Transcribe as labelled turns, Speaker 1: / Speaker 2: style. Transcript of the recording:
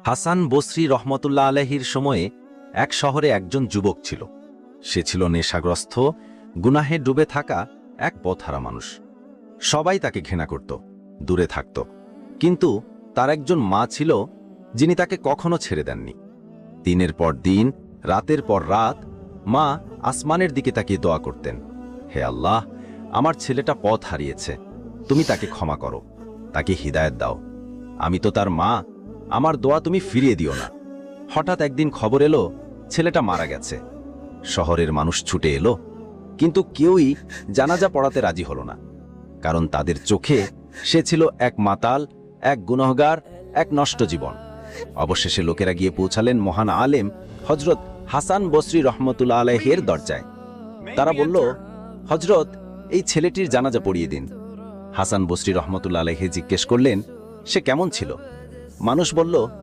Speaker 1: হাসান বসরি রহমতুল্লাহ আলাইহির সময়ে এক শহরে একজন যুবক ছিল। সে ছিল নেশাগ্রস্ত, গুনাহে ডুবে থাকা এক পথহারা মানুষ। সবাই তাকে ঘৃণা করত, দূরে থাকত। কিন্তু তার একজন মা ছিল, যিনি তাকে কখনো ছেড়ে দেননি। দিনের পর দিন, রাতের পর রাত মা আসমানের দিকে তাকিয়ে দোয়া করতেন, হে আল্লাহ, আমার ছেলেটা পথ হারিয়েছে, তুমি তাকে ক্ষমা করো, তাকে হিদায়াত দাও। আমি তো তার মা, আমার দোয়া তুমি ফিরিয়ে দিও না। হঠাৎ একদিন খবর এলো ছেলেটা মারা গেছে। শহরের মানুষ ছুটে এলো, কিন্তু কেউই জানাজা পড়াতে রাজি হলো না, কারণ তাদের চোখে সে ছিল এক মাতাল, এক গুনহগার, এক নষ্ট জীবন। অবশেষে লোকেরা গিয়ে পৌঁছালেন মহান আলেম হজরত হাসান বসরি রহমতুল্লাহ আলাইহির দরজায়। তারা বলল, হজরত, এই ছেলেটির জানাজা পড়িয়ে দিন। হাসান বসরি রহমতুল্লাহ আলাইহি জিজ্ঞেস করলেন, সে কেমন ছিল? মানুষ বলল,